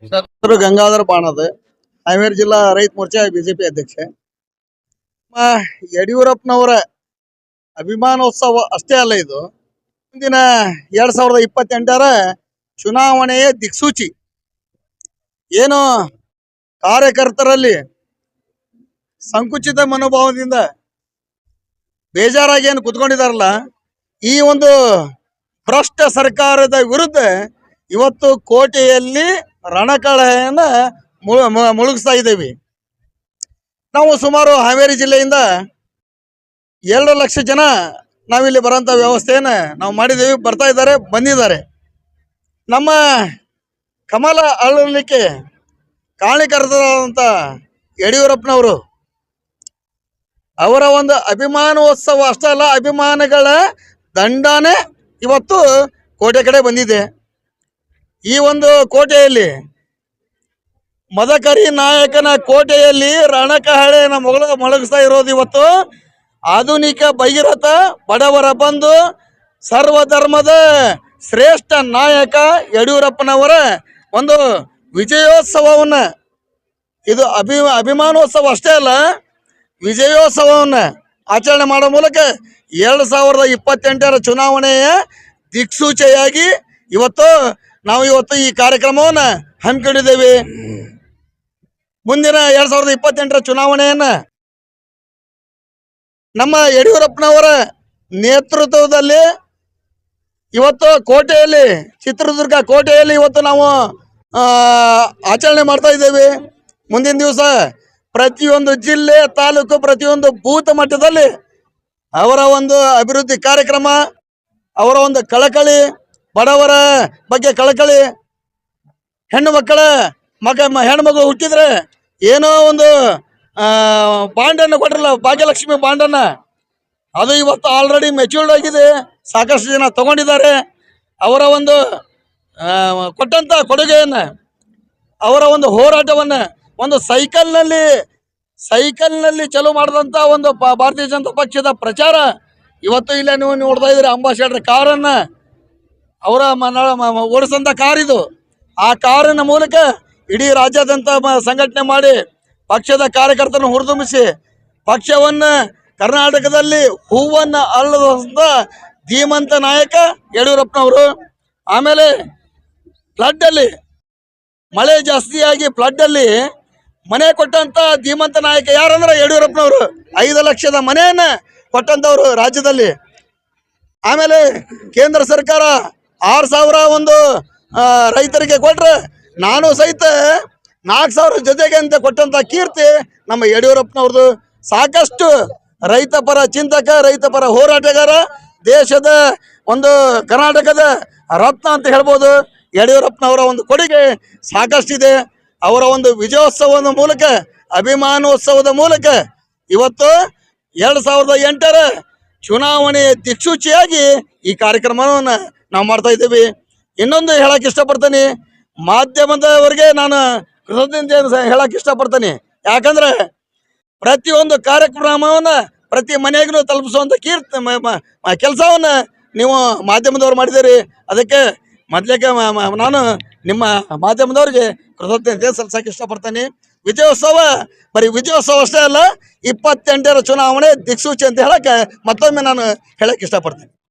ಹೆಸರು ಗಂಗಾಧರ ಬಾಣದ ಹಾವೇರಿ ಜಿಲ್ಲಾ ರೈತ ಮೋರ್ಚಾ ಬಿಜೆಪಿ ಅಧ್ಯಕ್ಷ. ಯಡಿಯೂರಪ್ಪನವರ ಅಭಿಮಾನೋತ್ಸವ ಅಷ್ಟೇ ಅಲ್ಲ, ಇದು ಮುಂದಿನ 2028ರ ಚುನಾವಣೆಯ ದಿಕ್ಸೂಚಿ. ಏನು ಕಾರ್ಯಕರ್ತರಲ್ಲಿ ಸಂಕುಚಿತ ಮನೋಭಾವದಿಂದ ಬೇಜಾರಾಗಿ ಏನು ಕುತ್ಕೊಂಡಿದಾರಲ್ಲ, ಈ ಒಂದು ಭ್ರಷ್ಟ ಸರ್ಕಾರದ ವಿರುದ್ಧ ಇವತ್ತು ಕೋಟೆಯಲ್ಲಿ ರಣಕಳೆಯನ್ನ ಮುಳುಗಿಸ್ತಾ ಇದ್ದೇವೆ. ನಾವು ಸುಮಾರು ಹಾವೇರಿ ಜಿಲ್ಲೆಯಿಂದ 2 ಲಕ್ಷ ಜನ ನಾವಿಲ್ಲಿ ಬರೋಂಥ ವ್ಯವಸ್ಥೆಯನ್ನು ನಾವು ಮಾಡಿದ್ದೇವೆ. ಬರ್ತಾ ಇದ್ದಾರೆ, ಬಂದಿದ್ದಾರೆ. ನಮ್ಮ ಕಮಲ ಅರಳಲಿಕ್ಕೆ ಕಾರಣೀಕರ್ತರಾದಂಥ ಯಡಿಯೂರಪ್ಪನವರು ಅವರ ಒಂದು ಅಭಿಮಾನೋತ್ಸವ ಅಷ್ಟೇ ಅಲ್ಲ, ಅಭಿಮಾನಿಗಳ ದಂಡನೆ ಇವತ್ತು ಕೋಟೆ ಕಡೆ ಬಂದಿದೆ. ಈ ಒಂದು ಕೋಟೆಯಲ್ಲಿ ಮದಕರಿ ನಾಯಕನ ಕೋಟೆಯಲ್ಲಿ ರಣಕಹಳೆಯನ್ನು ಮೊಳಗಿಸ್ತಾ ಇರೋದು ಇವತ್ತು ಆಧುನಿಕ ಭಗೀರಥ ಬಡವರ ಬಂಧು ಸರ್ವಧರ್ಮದ ಶ್ರೇಷ್ಠ ನಾಯಕ ಯಡಿಯೂರಪ್ಪನವರ ಒಂದು ವಿಜಯೋತ್ಸವವನ್ನ, ಇದು ಅಭಿಮಾನೋತ್ಸವ ಅಷ್ಟೇ ಅಲ್ಲ, ವಿಜಯೋತ್ಸವವನ್ನ ಆಚರಣೆ ಮಾಡೋ ಮೂಲಕ 2028ರ ಚುನಾವಣೆಯ ದಿಕ್ಸೂಚಿಯಾಗಿ ನಾವು ಇವತ್ತು ಈ ಕಾರ್ಯಕ್ರಮವನ್ನು ಹಮ್ಮಿಕೊಂಡಿದ್ದೇವೆ. ಮುಂದಿನ 2028ರ ಚುನಾವಣೆಯನ್ನ ನಮ್ಮ ಯಡಿಯೂರಪ್ಪನವರ ನೇತೃತ್ವದಲ್ಲಿ ಇವತ್ತು ಕೋಟೆಯಲ್ಲಿ, ಚಿತ್ರದುರ್ಗ ಕೋಟೆಯಲ್ಲಿ ಇವತ್ತು ನಾವು ಆಚರಣೆ ಮಾಡ್ತಾ ಇದ್ದೇವೆ. ಮುಂದಿನ ದಿವಸ ಪ್ರತಿಯೊಂದು ಜಿಲ್ಲೆ, ತಾಲೂಕು, ಪ್ರತಿಯೊಂದು ಬೂತ್ ಮಟ್ಟದಲ್ಲಿ ಅವರ ಒಂದು ಅಭಿವೃದ್ಧಿ ಕಾರ್ಯಕ್ರಮ, ಅವರ ಒಂದು ಕಳಕಳಿ, ಬಡವರ ಬಗ್ಗೆ ಕಳಕಳಿ, ಹೆಣ್ಣು ಮಕ್ಕಳ ಹೆಣ್ಮಗಳು ಹುಟ್ಟಿದ್ರೆ ಏನೋ ಒಂದು ಬಾಂಡನ್ನು ಕೊಟ್ಟಿರಲ್ಲ, ಭಾಗ್ಯಲಕ್ಷ್ಮಿ ಬಾಂಡನ್ನು, ಅದು ಇವತ್ತು ಆಲ್ರೆಡಿ ಮೆಚ್ಯೂರ್ಡ್ ಆಗಿದೆ, ಸಾಕಷ್ಟು ಜನ ತಗೊಂಡಿದ್ದಾರೆ. ಅವರ ಒಂದು ಕೊಟ್ಟಂಥ ಕೊಡುಗೆಯನ್ನು, ಅವರ ಒಂದು ಹೋರಾಟವನ್ನು, ಒಂದು ಸೈಕಲ್ನಲ್ಲಿ ಚಲೋ ಮಾಡಿದಂಥ ಒಂದು ಭಾರತೀಯ ಜನತಾ ಪಕ್ಷದ ಪ್ರಚಾರ ಇವತ್ತು ಇಲ್ಲೇ ನೀವು ನೋಡ್ತಾ ಇದ್ದೀರಿ. ಅಂಬಾಸಡರ್ ಕಾರನ್ನು ಅವರ ಓಡಿಸಂಥ ಕಾರ್ ಇದು. ಆ ಕಾರಿನ ಮೂಲಕ ಇಡೀ ರಾಜ್ಯಾದ್ಯಂತ ಸಂಘಟನೆ ಮಾಡಿ ಪಕ್ಷದ ಕಾರ್ಯಕರ್ತರನ್ನು ಹುರಿದುಂಬಿಸಿ ಪಕ್ಷವನ್ನು ಕರ್ನಾಟಕದಲ್ಲಿ ಹೂವನ್ನು ಅರಳಿದಂಥ ಧೀಮಂತ ನಾಯಕ ಯಡಿಯೂರಪ್ಪನವರು. ಆಮೇಲೆ ಫ್ಲಡ್ಡಲ್ಲಿ, ಮಳೆ ಜಾಸ್ತಿಯಾಗಿ ಫ್ಲಡ್ಡಲ್ಲಿ ಮನೆ ಕೊಟ್ಟಂಥ ಧೀಮಂತ ನಾಯಕ ಯಾರಂದ್ರೆ ಯಡಿಯೂರಪ್ಪನವರು. 5 ಲಕ್ಷದ ಮನೆಯನ್ನು ಕೊಟ್ಟಂಥವ್ರು ರಾಜ್ಯದಲ್ಲಿ. ಆಮೇಲೆ ಕೇಂದ್ರ ಸರ್ಕಾರ 6,000 ಒಂದು ರೈತರಿಗೆ ಕೊಟ್ರೆ, ನಾನು ಸಹಿತ 4,000 ಜೊತೆಗೆ ಅಂತ ಕೊಟ್ಟಂತ ಕೀರ್ತಿ ನಮ್ಮ ಯಡಿಯೂರಪ್ಪನವ್ರದ್ದು. ಸಾಕಷ್ಟು ರೈತ ಪರ ಚಿಂತಕ, ರೈತ ಪರ ಹೋರಾಟಗಾರ, ದೇಶದ ಒಂದು ಕರ್ನಾಟಕದ ರತ್ನ ಅಂತ ಹೇಳ್ಬೋದು. ಯಡಿಯೂರಪ್ಪನವರ ಒಂದು ಕೊಡುಗೆ ಸಾಕಷ್ಟಿದೆ. ಅವರ ಒಂದು ವಿಜಯೋತ್ಸವದ ಮೂಲಕ, ಅಭಿಮಾನೋತ್ಸವದ ಮೂಲಕ ಇವತ್ತು 2008ರ ಚುನಾವಣೆಯ ದಿಕ್ಸೂಚಿಯಾಗಿ ಈ ಕಾರ್ಯಕ್ರಮವನ್ನು ನಾವು ಮಾಡ್ತಾ ಇದ್ದೀವಿ. ಇನ್ನೊಂದು ಹೇಳಕ್ಕೆ ಇಷ್ಟಪಡ್ತೀನಿ, ಮಾಧ್ಯಮದವರಿಗೆ ನಾನು ಕೃತಜ್ಞತೆ ಹೇಳಕ್ಕೆ ಇಷ್ಟಪಡ್ತೀನಿ. ಯಾಕಂದ್ರೆ ಪ್ರತಿಯೊಂದು ಕಾರ್ಯಕ್ರಮವನ್ನು ಪ್ರತಿ ಮನೆಗೂ ತಲುಪಿಸುವಂಥ ಕೆಲಸವನ್ನು ನೀವು ಮಾಧ್ಯಮದವ್ರು ಮಾಡಿದ್ದೀರಿ. ಅದಕ್ಕೆ ಮೊದಲಿಗೆ ನಾನು ನಿಮ್ಮ ಮಾಧ್ಯಮದವ್ರಿಗೆ ಕೃತಜ್ಞತೆ ಸಲ್ಲಿಸಕ್ಕೆ ಇಷ್ಟಪಡ್ತೀನಿ. ವಿಜಯೋತ್ಸವ ಬರೀ ವಿಜಯೋತ್ಸವ ಅಷ್ಟೇ ಅಲ್ಲ, 28ರ ಚುನಾವಣೆ ದಿಕ್ಸೂಚಿ ಅಂತ ಹೇಳಕ್ಕೆ ಮತ್ತೊಮ್ಮೆ ನಾನು ಹೇಳಕ್ಕೆ ಇಷ್ಟಪಡ್ತೀನಿ.